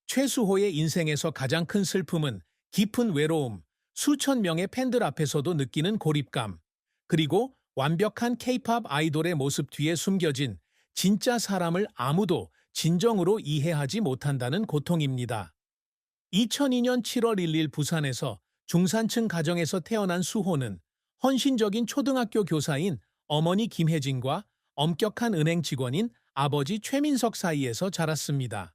최수호의 인생에서 가장 큰 슬픔은 깊은 외로움, 수천 명의 팬들 앞에서도 느끼는 고립감, 그리고 완벽한 케이팝 아이돌의 모습 뒤에 숨겨진 진짜 사람을 아무도 진정으로 이해하지 못한다는 고통입니다. 2002년 7월 1일 부산에서 중산층 가정에서 태어난 수호는 헌신적인 초등학교 교사인 어머니 김혜진과 엄격한 은행 직원인 아버지 최민석 사이에서 자랐습니다.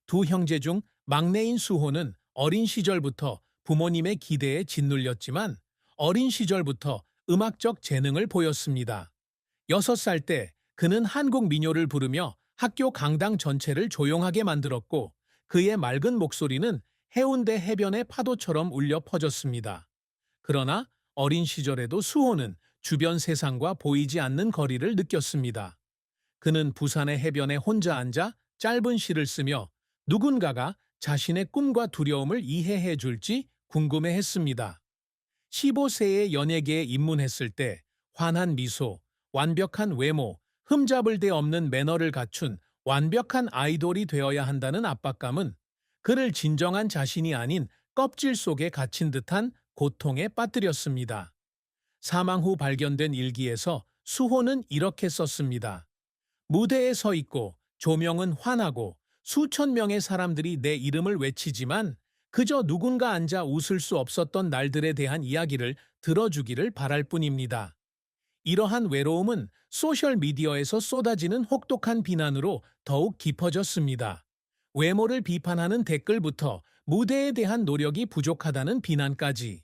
두 형제 중 막내인 수호는 어린 시절부터 부모님의 기대에 짓눌렸지만 어린 시절부터 음악적 재능을 보였습니다. 6살 때 그는 한국 민요를 부르며 학교 강당 전체를 조용하게 만들었고 그의 맑은 목소리는 해운대 해변의 파도처럼 울려 퍼졌습니다. 그러나 어린 시절에도 수호는 주변 세상과 보이지 않는 거리를 느꼈습니다. 그는 부산의 해변에 혼자 앉아 짧은 시를 쓰며 누군가가 자신의 꿈과 두려움을 이해해 줄지 궁금해했습니다. 15세에 연예계에 입문했을 때 환한 미소, 완벽한 외모, 흠잡을 데 없는 매너를 갖춘 완벽한 아이돌이 되어야 한다는 압박감은 그를 진정한 자신이 아닌 껍질 속에 갇힌 듯한 고통에 빠뜨렸습니다. 사망 후 발견된 일기에서 수호는 이렇게 썼습니다. 무대에 서 있고 조명은 환하고 수천 명의 사람들이 내 이름을 외치지만 그저 누군가 앉아 웃을 수 없었던 날들에 대한 이야기를 들어주기를 바랄 뿐입니다. 이러한 외로움은 소셜미디어에서 쏟아지는 혹독한 비난으로 더욱 깊어졌습니다. 외모를 비판하는 댓글부터 무대에 대한 노력이 부족하다는 비난까지.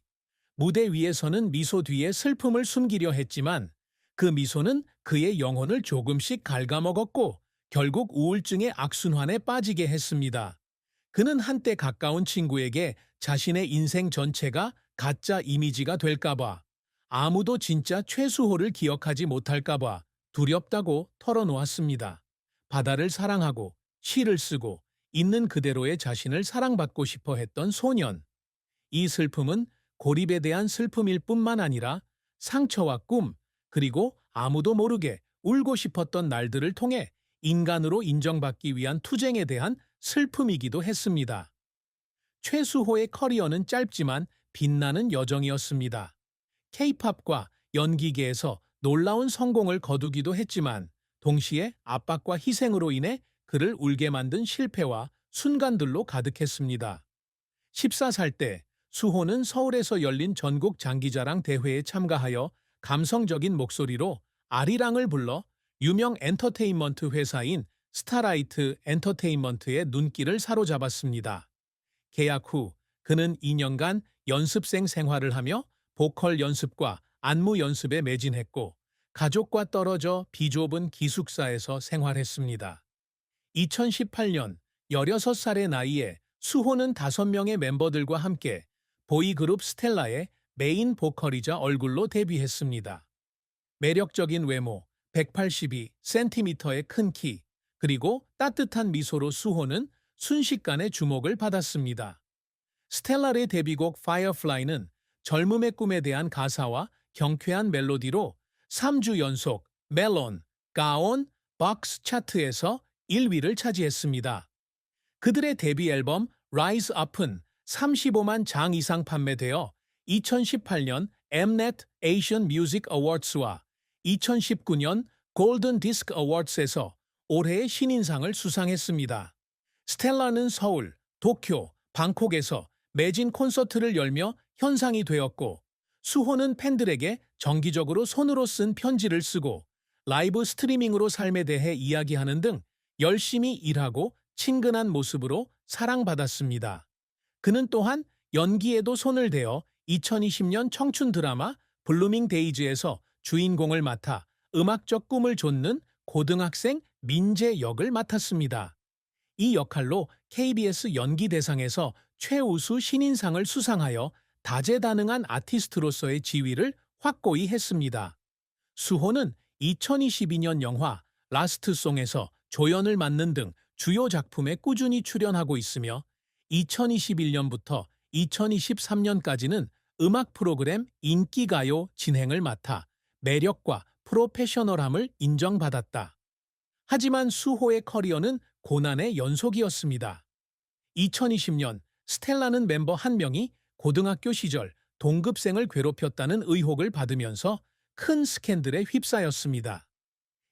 무대 위에서는 미소 뒤에 슬픔을 숨기려 했지만 그 미소는 그의 영혼을 조금씩 갉아먹었고 결국 우울증의 악순환에 빠지게 했습니다. 그는 한때 가까운 친구에게 자신의 인생 전체가 가짜 이미지가 될까봐, 아무도 진짜 최수호를 기억하지 못할까봐 두렵다고 털어놓았습니다. 바다를 사랑하고 시를 쓰고 있는 그대로의 자신을 사랑받고 싶어 했던 소년. 이 슬픔은 고립에 대한 슬픔일 뿐만 아니라 상처와 꿈, 그리고 아무도 모르게 울고 싶었던 날들을 통해 인간으로 인정받기 위한 투쟁에 대한 슬픔이기도 했습니다. 최수호의 커리어는 짧지만 빛나는 여정이었습니다. K-팝과 연기계에서 놀라운 성공을 거두기도 했지만 동시에 압박과 희생으로 인해 그를 울게 만든 실패와 순간들로 가득했습니다. 14살 때 수호는 서울에서 열린 전국 장기자랑 대회에 참가하여 감성적인 목소리로 아리랑을 불러 유명 엔터테인먼트 회사인 스타라이트 엔터테인먼트의 눈길을 사로잡았습니다. 계약 후 그는 2년간 연습생 생활을 하며 보컬 연습과 안무 연습에 매진했고 가족과 떨어져 비좁은 기숙사에서 생활했습니다. 2018년 16살의 나이에 수호는 5명의 멤버들과 함께 보이그룹 스텔라의 메인 보컬이자 얼굴로 데뷔했습니다. 매력적인 외모, 182cm의 큰 키, 그리고 따뜻한 미소로 수호는 순식간에 주목을 받았습니다. 스텔라의 데뷔곡 Firefly는 젊음의 꿈에 대한 가사와 경쾌한 멜로디로 3주 연속 멜론, 가온, 박스 차트에서 1위를 차지했습니다. 그들의 데뷔 앨범 Rise Up은 35만 장 이상 판매되어 2018년 Mnet Asian Music Awards와 2019년 골든 디스크 어워드스에서 올해의 신인상을 수상했습니다. 스텔라는 서울, 도쿄, 방콕에서 매진 콘서트를 열며 현상이 되었고 수호는 팬들에게 정기적으로 손으로 쓴 편지를 쓰고 라이브 스트리밍으로 삶에 대해 이야기하는 등 열심히 일하고 친근한 모습으로 사랑받았습니다. 그는 또한 연기에도 손을 대어 2020년 청춘 드라마 블루밍 데이즈에서 주인공을 맡아 음악적 꿈을 좇는 고등학생 민재 역을 맡았습니다. 이 역할로 KBS 연기대상에서 최우수 신인상을 수상하여 다재다능한 아티스트로서의 지위를 확고히 했습니다. 수호는 2022년 영화 라스트송에서 조연을 맡는 등 주요 작품에 꾸준히 출연하고 있으며 2021년부터 2023년까지는 음악 프로그램 인기가요 진행을 맡아 매력과 프로페셔널함을 인정받았다. 하지만 수호의 커리어는 고난의 연속이었습니다. 2020년 스텔라는 멤버 한 명이 고등학교 시절 동급생을 괴롭혔다는 의혹을 받으면서 큰 스캔들에 휩싸였습니다.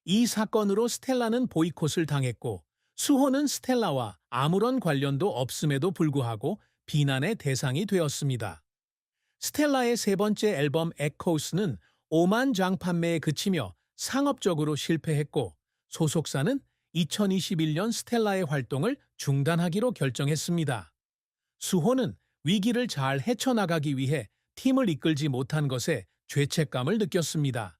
이 사건으로 스텔라는 보이콧을 당했고 수호는 스텔라와 아무런 관련도 없음에도 불구하고 비난의 대상이 되었습니다. 스텔라의 세 번째 앨범 에코우스는 5만 장 판매에 그치며 상업적으로 실패했고 소속사는 2021년 스텔라의 활동을 중단하기로 결정했습니다. 수호는 위기를 잘 헤쳐나가기 위해 팀을 이끌지 못한 것에 죄책감을 느꼈습니다.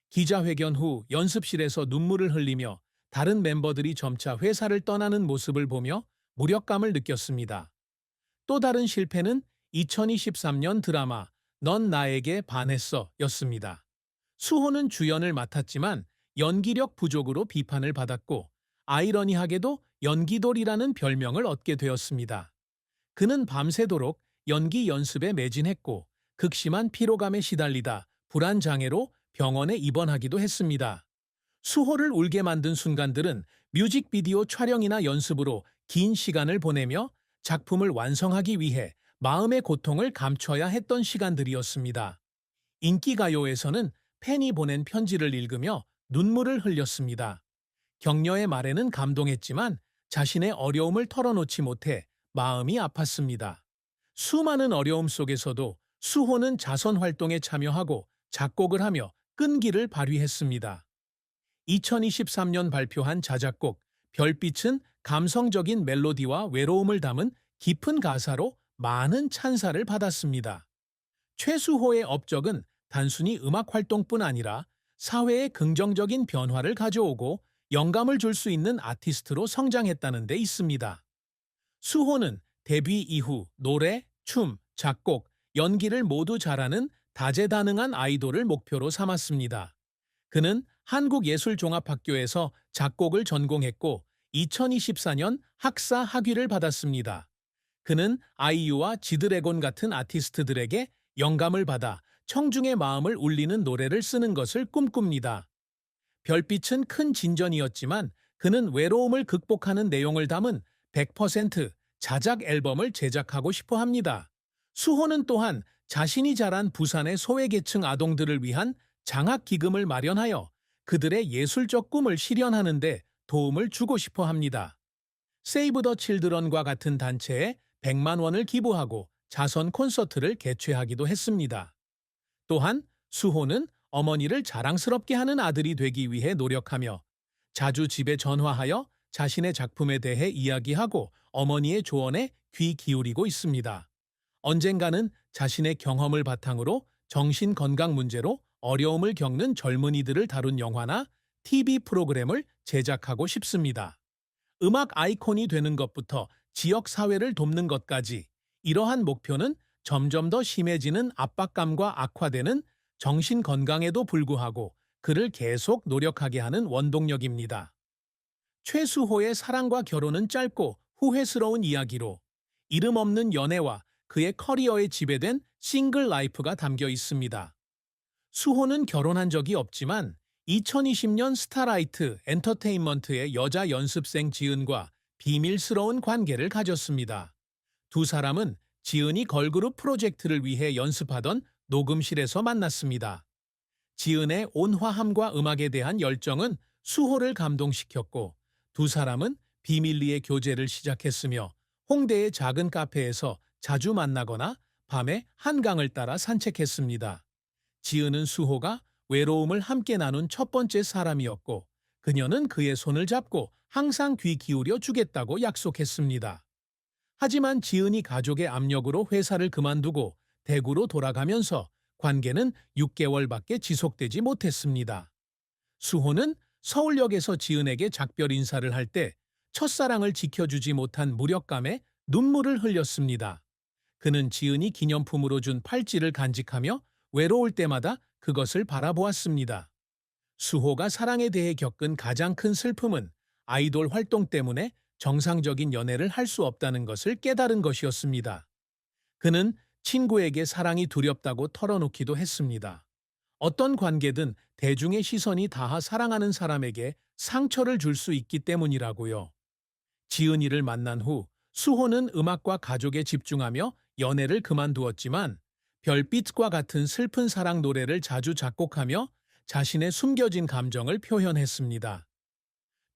기자회견 후 연습실에서 눈물을 흘리며 다른 멤버들이 점차 회사를 떠나는 모습을 보며 무력감을 느꼈습니다. 또 다른 실패는 2023년 드라마 넌 나에게 반했어 였습니다. 수호는 주연을 맡았지만 연기력 부족으로 비판을 받았고 아이러니하게도 연기돌이라는 별명을 얻게 되었습니다. 그는 밤새도록 연기 연습에 매진했고 극심한 피로감에 시달리다 불안장애로 병원에 입원하기도 했습니다. 수호를 울게 만든 순간들은 뮤직비디오 촬영이나 연습으로 긴 시간을 보내며 작품을 완성하기 위해 마음의 고통을 감춰야 했던 시간들이었습니다. 인기가요에서는 팬이 보낸 편지를 읽으며 눈물을 흘렸습니다. 격려의 말에는 감동했지만 자신의 어려움을 털어놓지 못해 마음이 아팠습니다. 수많은 어려움 속에서도 수호는 자선 활동에 참여하고 작곡을 하며 끈기를 발휘했습니다. 2023년 발표한 자작곡 별빛은 감성적인 멜로디와 외로움을 담은 깊은 가사로 많은 찬사를 받았습니다. 최수호의 업적은 단순히 음악 활동뿐 아니라 사회에 긍정적인 변화를 가져오고 영감을 줄 수 있는 아티스트로 성장했다는 데 있습니다. 수호는 데뷔 이후 노래, 춤, 작곡, 연기를 모두 잘하는 다재다능한 아이돌을 목표로 삼았습니다. 그는 한국예술종합학교에서 작곡을 전공했고 2024년 학사 학위를 받았습니다. 그는 아이유와 지드래곤 같은 아티스트들에게 영감을 받아 청중의 마음을 울리는 노래를 쓰는 것을 꿈꿉니다. 별빛은 큰 진전이었지만 그는 외로움을 극복하는 내용을 담은 100% 자작 앨범을 제작하고 싶어 합니다. 수호는 또한 자신이 자란 부산의 소외계층 아동들을 위한 장학기금을 마련하여 그들의 예술적 꿈을 실현하는 데 도움을 주고 싶어 합니다. 세이브 더 칠드런과 같은 단체에 100만 원을 기부하고 자선 콘서트를 개최하기도 했습니다. 또한 수호는 어머니를 자랑스럽게 하는 아들이 되기 위해 노력하며 자주 집에 전화하여 자신의 작품에 대해 이야기하고 어머니의 조언에 귀 기울이고 있습니다. 언젠가는 자신의 경험을 바탕으로 정신건강 문제로 어려움을 겪는 젊은이들을 다룬 영화나 TV 프로그램을 제작하고 싶습니다. 음악 아이콘이 되는 것부터 지역 사회를 돕는 것까지 이러한 목표는 점점 더 심해지는 압박감과 악화되는 정신 건강에도 불구하고 그를 계속 노력하게 하는 원동력입니다. 최수호의 사랑과 결혼은 짧고 후회스러운 이야기로 이름 없는 연애와 그의 커리어에 지배된 싱글 라이프가 담겨 있습니다. 수호는 결혼한 적이 없지만 2020년 스타라이트 엔터테인먼트의 여자 연습생 지은과 비밀스러운 관계를 가졌습니다. 두 사람은 지은이 걸그룹 프로젝트를 위해 연습하던 녹음실에서 만났습니다. 지은의 온화함과 음악에 대한 열정은 수호를 감동시켰고 두 사람은 비밀리에 교제를 시작했으며 홍대의 작은 카페에서 자주 만나거나 밤에 한강을 따라 산책했습니다. 지은은 수호가 외로움을 함께 나눈 첫 번째 사람이었고 그녀는 그의 손을 잡고 항상 귀 기울여 주겠다고 약속했습니다. 하지만 지은이 가족의 압력으로 회사를 그만두고 대구로 돌아가면서 관계는 6개월밖에 지속되지 못했습니다. 수호는 서울역에서 지은에게 작별 인사를 할 때 첫사랑을 지켜주지 못한 무력감에 눈물을 흘렸습니다. 그는 지은이 기념품으로 준 팔찌를 간직하며 외로울 때마다 그것을 바라보았습니다. 수호가 사랑에 대해 겪은 가장 큰 슬픔은 아이돌 활동 때문에 정상적인 연애를 할 수 없다는 것을 깨달은 것이었습니다. 그는 친구에게 사랑이 두렵다고 털어놓기도 했습니다. 어떤 관계든 대중의 시선이 닿아 사랑하는 사람에게 상처를 줄 수 있기 때문이라고요. 지은이를 만난 후 수호는 음악과 가족에 집중하며 연애를 그만두었지만 별빛과 같은 슬픈 사랑 노래를 자주 작곡하며 자신의 숨겨진 감정을 표현했습니다.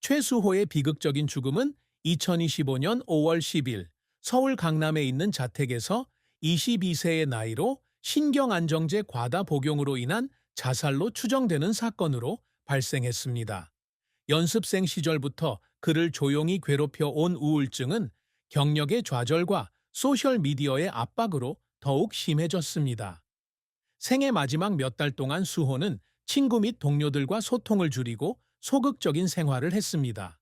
최수호의 비극적인 죽음은 2025년 5월 10일 서울 강남에 있는 자택에서 22세의 나이로 신경안정제 과다 복용으로 인한 자살로 추정되는 사건으로 발생했습니다. 연습생 시절부터 그를 조용히 괴롭혀 온 우울증은 경력의 좌절과 소셜미디어의 압박으로 더욱 심해졌습니다. 생애 마지막 몇 달 동안 수호는 친구 및 동료들과 소통을 줄이고 소극적인 생활을 했습니다.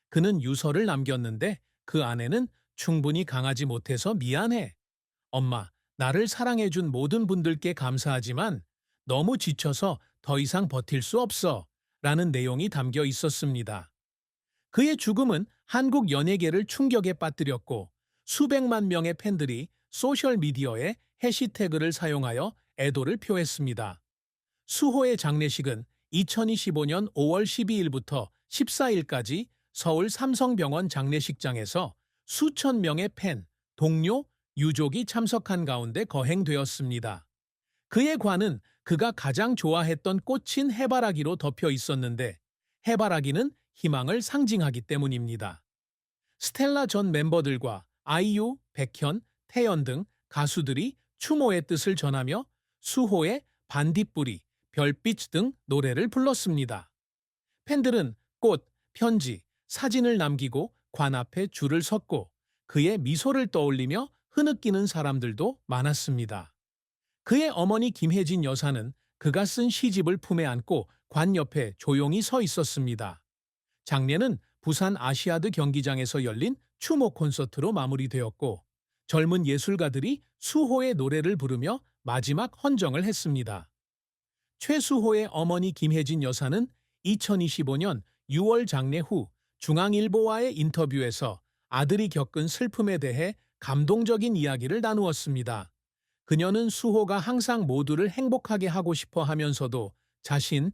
그는 유서를 남겼는데 그 안에는 충분히 강하지 못해서 미안해. 엄마, 나를 사랑해준 모든 분들께 감사하지만 너무 지쳐서 더 이상 버틸 수 없어. 라는 내용이 담겨 있었습니다. 그의 죽음은 한국 연예계를 충격에 빠뜨렸고 수백만 명의 팬들이 소셜미디어에 해시태그를 사용하여 애도를 표했습니다. 수호의 장례식은 2025년 5월 12일부터 14일까지 서울 삼성병원 장례식장에서 수천 명의 팬, 동료, 유족이 참석한 가운데 거행되었습니다. 그의 관은 그가 가장 좋아했던 꽃인 해바라기로 덮여 있었는데 해바라기는 희망을 상징하기 때문입니다. 스텔라 전 멤버들과 아이유, 백현, 태연 등 가수들이 추모의 뜻을 전하며 수호의 반딧불이, 별빛 등 노래를 불렀습니다. 팬들은 꽃, 편지, 사진을 남기고 관 앞에 줄을 섰고 그의 미소를 떠올리며 흐느끼는 사람들도 많았습니다. 그의 어머니 김혜진 여사는 그가 쓴 시집을 품에 안고 관 옆에 조용히 서 있었습니다. 장례는 부산 아시아드 경기장에서 열린 추모 콘서트로 마무리되었고 젊은 예술가들이 수호의 노래를 부르며 마지막 헌정을 했습니다. 최수호의 어머니 김혜진 여사는 2025년 6월 장례 후 중앙일보와의 인터뷰에서 아들이 겪은 슬픔에 대해 감동적인 이야기를 나누었습니다. 그녀는 수호가 항상 모두를 행복하게 하고 싶어 하면서도 자신